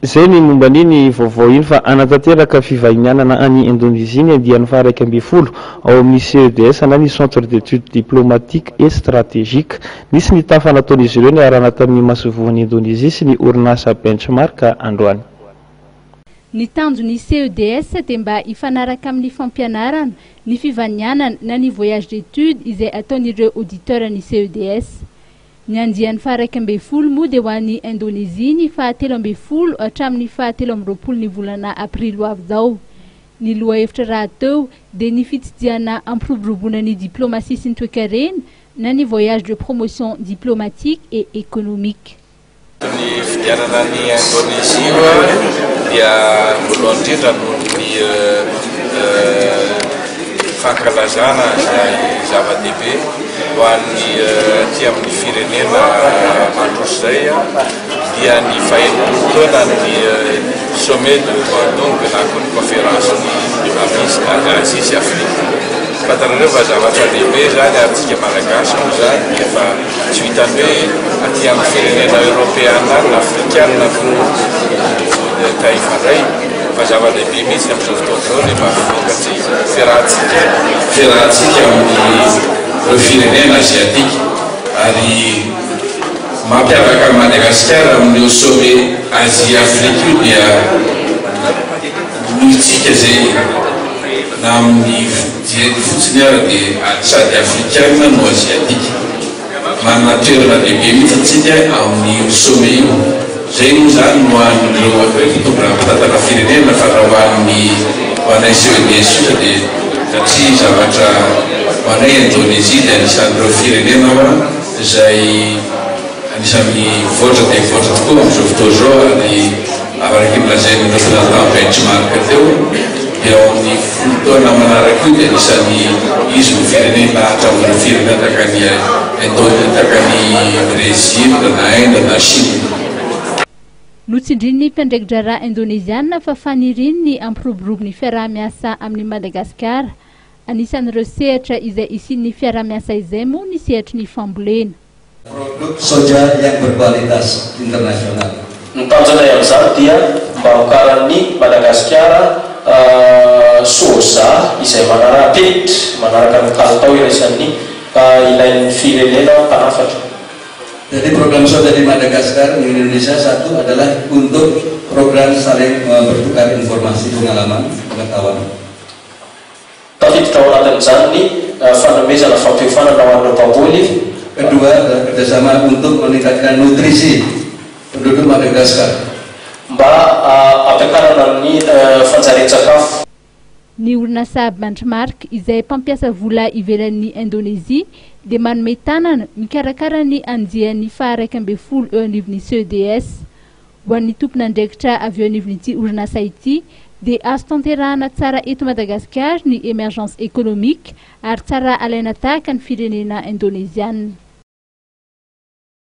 Zay ny momba niny vaovao iny fa anatanteraka fivahinianana any Indonésie ny andian'ny faha 12 ao amin'ny CEDS na ny Centre d'études diplomatiques et stratégiques. Nisy ny tafa nataon'izy ireo ny arana tamin'ny masovoan'ny Indonésie sy ny orinasa benchmark androany. Ny tanjon'ny CEDS dia mba hifanaraka amin'ny fampianarana, ny fivanianana na ny voyage d'études izay ataon'ireo auditeur ny CEDS. Ny andian'ny faha 12 moa dia ho an'ny Indonésie ny faha 13 hatramin'ny faha 13 ny volana aprily ho avy izao. Ny lohahevitra raha teo dia ny fitsidiana ampiroboroboana ny diplomatie sy ny toe-karena na ny voyage de promotion diplomatique et économique. Ny fidianana ny Indonésie dia voalohany indrindra noho ny fankalazana izay zava-dehibe ho an'ny aty amin'ny firenena mandroso izay dia ny fahaentam-potoana ny sommet de Bandung na koa ny conférence ny Asie sy Afrique. Fatarareo fa zavatra lehibe zany ary tsika malagasy moa zany efa tsy hitany hoe aty amin'ny firenena européenne na afrikana no taifandray fa zava-dehibe mihitsy amin'izao fotoana izao rehefa vokatsy fiarahantsika amin'ny firenena asiatika ary mampiavaka Madagasikara amin'io sommet Asie Afrique io dia nohontsika zay na amin'ny jeny fotsiny ary dia sady afrikana no asiatika manana toerana lehibe mihitsy atsika amin'ny sommet io. Zay moa zany no an'ireo mpitondra mpitantana firenena fa raha ho anay CEDS dia satria zavatra ho anay Indonésie dia anisan'ireo firenena izay anisan'ny voatra dia voatra tokoa amin'izao fotoana izao ary araky milazain'ireo filantan benchmark teo dia ao amin'ny folo taona manaraka io dia anisan'ny izy no firenena hatramin'ireo firenena takany Brésil na Inde na Chine. Notsindriny ny mpiandraikitra raha indonesiana fa faniriny ny ampiroborobo ny fiaraha-miasa amin'ny Madagasikara. Anisan'ireo sehatra izay isian'ny fiaraha-miasa izay moa ny sehatry ny fambolena. Produk soja yang berkualitas internasional. Ny tanjona amin'izany dia mba hokaran'ny Madagasikara soja izay manara-penitra manaraka ny kalitao iraisany ilain'ny firenena mpanafatra. Jadi program soja di Madagaskar di Indonesia satu adalah untuk program saling bertukar informasi pengalaman pengetahuan. Tafiditra ao anatin'izany ny fanomezana fampihofanana ho an'ireo mpamboly. Kedua adalah kerjasama untuk meningkatkan nutrisi penduduk Madagaskar. Mba ampiakarana ny fanjarian-tsakafo. Ny orinasa benchmark izay mpampiasa vola ivelan'ny Indonésie dia manome tanana mikarakara ny andian'ny faha 12 eo anivon'ny CEDS. Ho an'ny tompon'andraikitra avy eo anivon'ity orinasa ity dia azo tanterahana tsara eto Madagasikara ny émergence économique ary tsara alaina tahaka ny firenena indonesiana.